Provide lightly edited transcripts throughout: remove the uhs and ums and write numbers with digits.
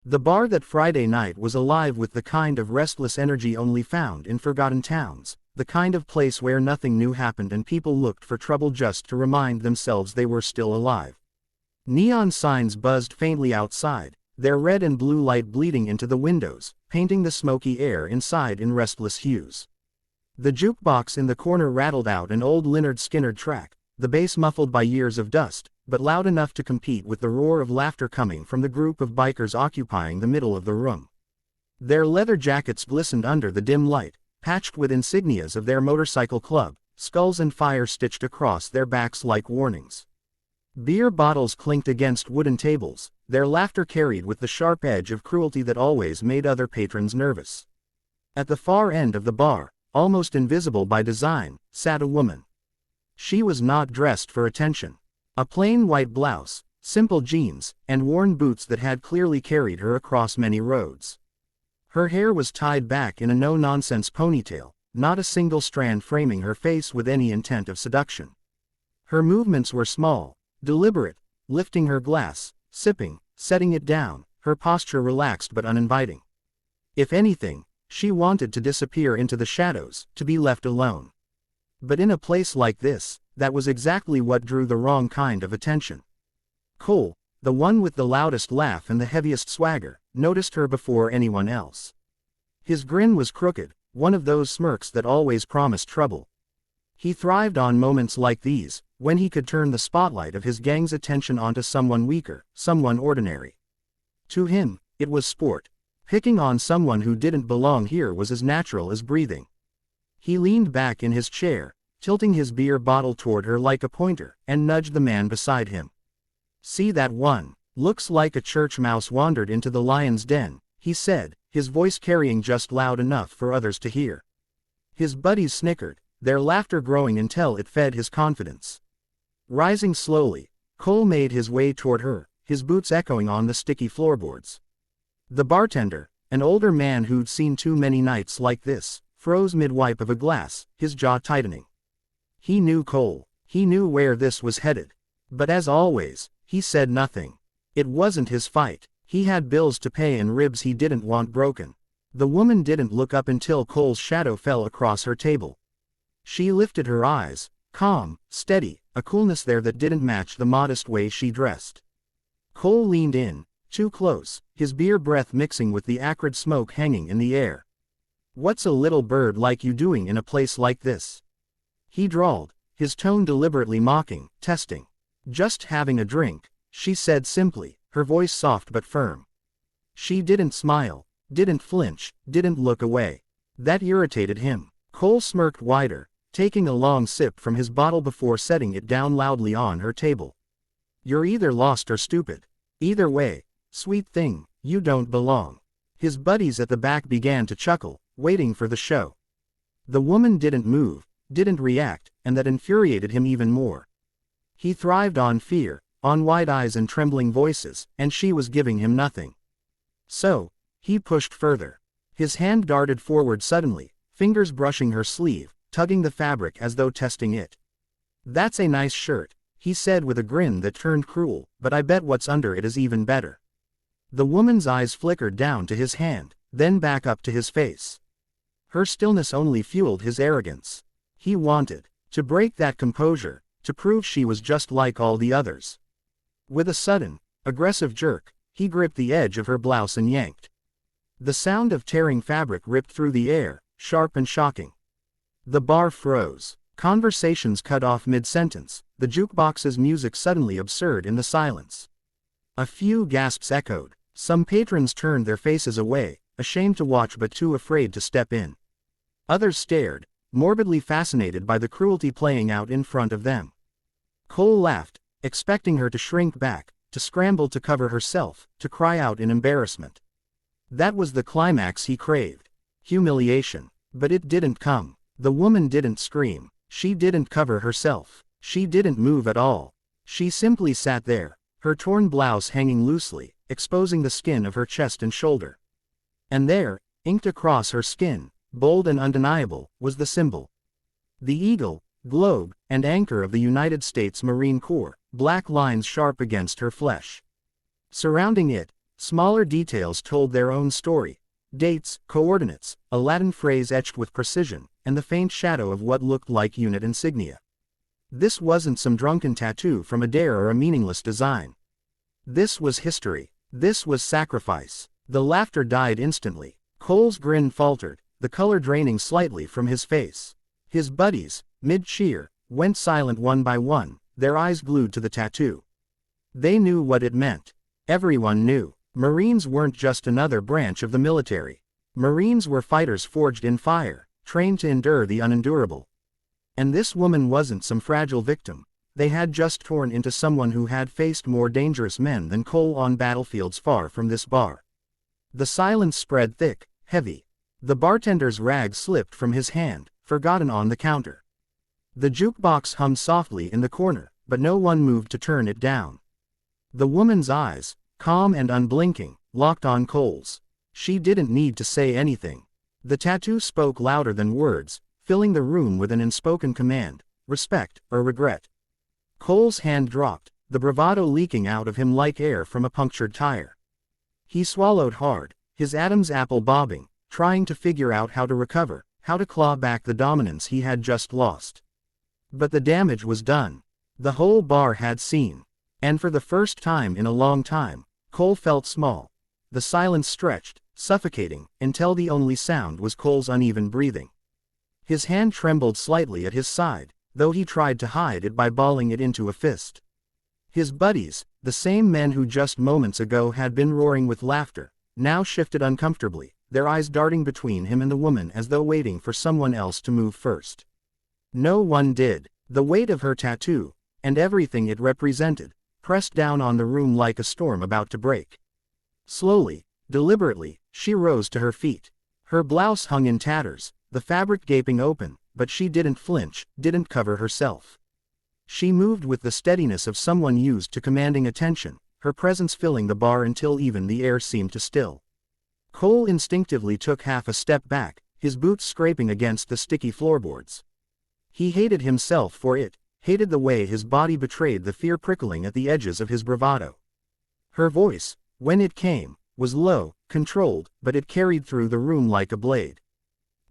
The bar that Friday night was alive with the kind of restless energy only found in forgotten towns, the kind of place where nothing new happened and people looked for trouble just to remind themselves they were still alive. Neon signs buzzed faintly outside, their red and blue light bleeding into the windows, painting the smoky air inside in restless hues. The jukebox in the corner rattled out an old Lynyrd Skynyrd track, the bass muffled by years of dust, but loud enough to compete with the roar of laughter coming from the group of bikers occupying the middle of the room. Their leather jackets glistened under the dim light, patched with insignias of their motorcycle club, skulls and fire stitched across their backs like warnings. Beer bottles clinked against wooden tables, their laughter carried with the sharp edge of cruelty that always made other patrons nervous. At the far end of the bar, almost invisible by design, sat a woman. She was not dressed for attention. A plain white blouse, simple jeans, and worn boots that had clearly carried her across many roads. Her hair was tied back in a no-nonsense ponytail, not a single strand framing her face with any intent of seduction. Her movements were small, deliberate, lifting her glass, sipping, setting it down, her posture relaxed but uninviting. If anything, she wanted to disappear into the shadows, to be left alone. But in a place like this, that was exactly what drew the wrong kind of attention. Cole, the one with the loudest laugh and the heaviest swagger, noticed her before anyone else. His grin was crooked, one of those smirks that always promised trouble. He thrived on moments like these, when he could turn the spotlight of his gang's attention onto someone weaker, someone ordinary. To him, it was sport. Picking on someone who didn't belong here was as natural as breathing. He leaned back in his chair, tilting his beer bottle toward her like a pointer, and nudged the man beside him. "See that one? Looks like a church mouse wandered into the lion's den," he said, his voice carrying just loud enough for others to hear. His buddies snickered, their laughter growing until it fed his confidence. Rising slowly, Cole made his way toward her, his boots echoing on the sticky floorboards. The bartender, an older man who'd seen too many nights like this, froze mid-wipe of a glass, his jaw tightening. He knew Cole. He knew where this was headed. But as always, he said nothing. It wasn't his fight. He had bills to pay and ribs he didn't want broken. The woman didn't look up until Cole's shadow fell across her table. She lifted her eyes, calm, steady, a coolness there that didn't match the modest way she dressed. Cole leaned in, too close, his beer breath mixing with the acrid smoke hanging in the air. "What's a little bird like you doing in a place like this?" he drawled, his tone deliberately mocking, testing. "Just having a drink," she said simply, her voice soft but firm. She didn't smile, didn't flinch, didn't look away. That irritated him. Cole smirked wider, taking a long sip from his bottle before setting it down loudly on her table. "You're either lost or stupid. Either way, sweet thing, you don't belong." His buddies at the back began to chuckle, waiting for the show. The woman didn't move, didn't react, and that infuriated him even more. He thrived on fear, on wide eyes and trembling voices, and she was giving him nothing. So, he pushed further. His hand darted forward suddenly, fingers brushing her sleeve, tugging the fabric as though testing it. "That's a nice shirt," he said with a grin that turned cruel, "but I bet what's under it is even better." The woman's eyes flickered down to his hand, then back up to his face. Her stillness only fueled his arrogance. He wanted to break that composure, to prove she was just like all the others. With a sudden, aggressive jerk, he gripped the edge of her blouse and yanked. The sound of tearing fabric ripped through the air, sharp and shocking. The bar froze. Conversations cut off mid-sentence, the jukebox's music suddenly absurd in the silence. A few gasps echoed. Some patrons turned their faces away, ashamed to watch but too afraid to step in. Others stared, morbidly fascinated by the cruelty playing out in front of them. Cole laughed, expecting her to shrink back, to scramble to cover herself, to cry out in embarrassment. That was the climax he craved. Humiliation. But it didn't come. The woman didn't scream. She didn't cover herself. She didn't move at all. She simply sat there, her torn blouse hanging loosely, exposing the skin of her chest and shoulder. And there, inked across her skin, bold and undeniable, was the symbol. The eagle, globe, and anchor of the United States Marine Corps, black lines sharp against her flesh. Surrounding it, Smaller details told their own story. Dates, coordinates, a Latin phrase etched with precision, and the faint shadow of what looked like unit insignia. This wasn't some drunken tattoo from a dare or a meaningless design. This was history. This was sacrifice. The laughter died instantly. Cole's grin faltered, the color draining slightly from his face. His buddies, mid-cheer, went silent one by one, their eyes glued to the tattoo. They knew what it meant. Everyone knew. Marines weren't just another branch of the military. Marines were fighters forged in fire, trained to endure the unendurable. And this woman wasn't some fragile victim. They had just torn into someone who had faced more dangerous men than Cole on battlefields far from this bar. The silence spread thick, heavy. The bartender's rag slipped from his hand, forgotten on the counter. The jukebox hummed softly in the corner, but no one moved to turn it down. The woman's eyes, calm and unblinking, locked on Cole's. She didn't need to say anything. The tattoo spoke louder than words, filling the room with an unspoken command, respect or regret. Cole's hand dropped, the bravado leaking out of him like air from a punctured tire. He swallowed hard, his Adam's apple bobbing, trying to figure out how to recover, how to claw back the dominance he had just lost. But the damage was done. The whole bar had seen. And for the first time in a long time, Cole felt small. The silence stretched, suffocating, until the only sound was Cole's uneven breathing. His hand trembled slightly at his side, though he tried to hide it by balling it into a fist. His buddies, the same men who just moments ago had been roaring with laughter, now shifted uncomfortably, their eyes darting between him and the woman as though waiting for someone else to move first. No one did. The weight of her tattoo, and everything it represented, pressed down on the room like a storm about to break. Slowly, deliberately, she rose to her feet. Her blouse hung in tatters, the fabric gaping open, but she didn't flinch, didn't cover herself. She moved with the steadiness of someone used to commanding attention, her presence filling the bar until even the air seemed to still. Cole instinctively took half a step back, his boots scraping against the sticky floorboards. He hated himself for it, hated the way his body betrayed the fear prickling at the edges of his bravado. Her voice, when it came, was low, controlled, but it carried through the room like a blade.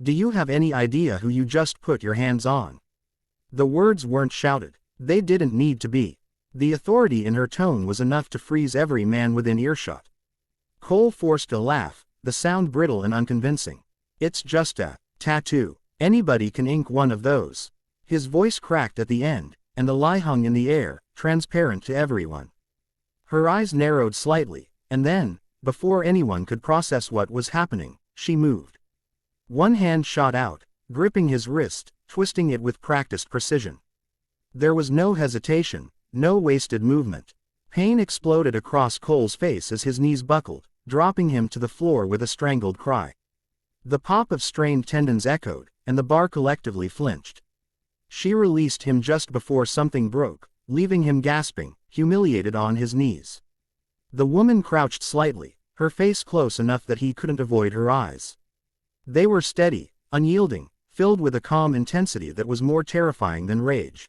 "Do you have any idea who you just put your hands on?" The words weren't shouted. They didn't need to be. The authority in her tone was enough to freeze every man within earshot. Cole forced a laugh, the sound brittle and unconvincing. "It's just a tattoo. Anybody can ink one of those." His voice cracked at the end, and the lie hung in the air, transparent to everyone. Her eyes narrowed slightly, and then, before anyone could process what was happening, she moved. One hand shot out, gripping his wrist, twisting it with practiced precision. There was no hesitation, no wasted movement. Pain exploded across Cole's face as his knees buckled, dropping him to the floor with a strangled cry. The pop of strained tendons echoed, and the bar collectively flinched. She released him just before something broke, leaving him gasping, humiliated on his knees. The woman crouched slightly, her face close enough that he couldn't avoid her eyes. They were steady, unyielding, filled with a calm intensity that was more terrifying than rage.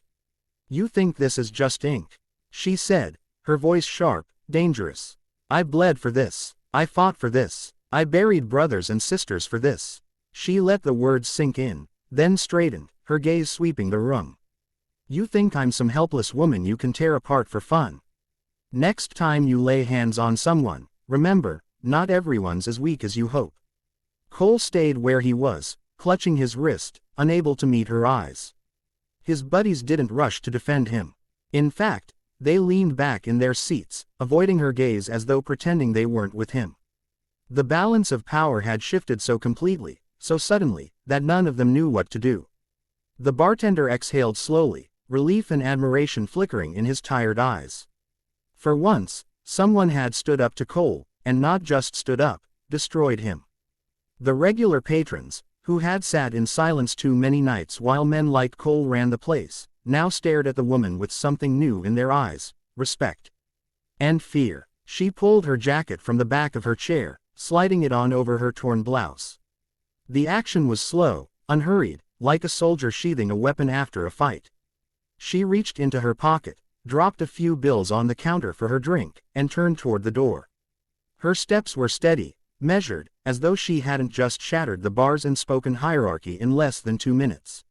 "You think this is just ink?" she said, her voice sharp, dangerous. "I bled for this. I fought for this. I buried brothers and sisters for this." She let the words sink in, then straightened, her gaze sweeping the room. "You think I'm some helpless woman you can tear apart for fun? Next time you lay hands on someone, remember, not everyone's as weak as you hope." Cole stayed where he was, clutching his wrist, unable to meet her eyes. His buddies didn't rush to defend him. In fact, they leaned back in their seats, avoiding her gaze as though pretending they weren't with him. The balance of power had shifted so completely, so suddenly, that none of them knew what to do. The bartender exhaled slowly, relief and admiration flickering in his tired eyes. For once, someone had stood up to Cole, and not just stood up, destroyed him. The regular patrons, who had sat in silence too many nights while men like Cole ran the place, now stared at the woman with something new in their eyes, respect. And fear. She pulled her jacket from the back of her chair, sliding it on over her torn blouse. The action was slow, unhurried, like a soldier sheathing a weapon after a fight. She reached into her pocket, dropped a few bills on the counter for her drink, and turned toward the door. Her steps were steady, measured, as though she hadn't just shattered the bars and spoken hierarchy in less than 2 minutes.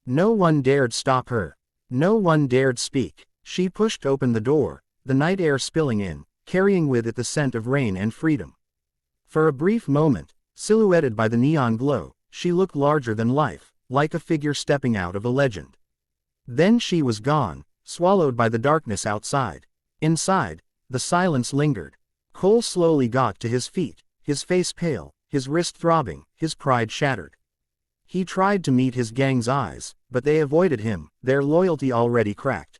No one dared stop her. No one dared speak. She pushed open the door, the night air spilling in, carrying with it the scent of rain and freedom. For a brief moment, silhouetted by the neon glow, she looked larger than life, like a figure stepping out of a legend. Then she was gone, swallowed by the darkness outside. Inside, the silence lingered. Cole slowly got to his feet, his face pale, his wrist throbbing, his pride shattered. He tried to meet his gang's eyes, but they avoided him, their loyalty already cracked.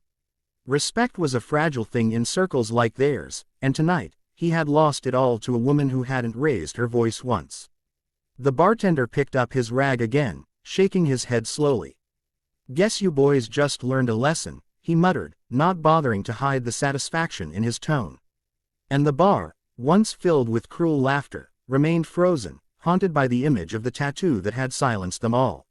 Respect was a fragile thing in circles like theirs, and tonight, he had lost it all to a woman who hadn't raised her voice once. The bartender picked up his rag again, shaking his head slowly. "Guess you boys just learned a lesson," he muttered, not bothering to hide the satisfaction in his tone. And the bar, once filled with cruel laughter, remained frozen, haunted by the image of the tattoo that had silenced them all.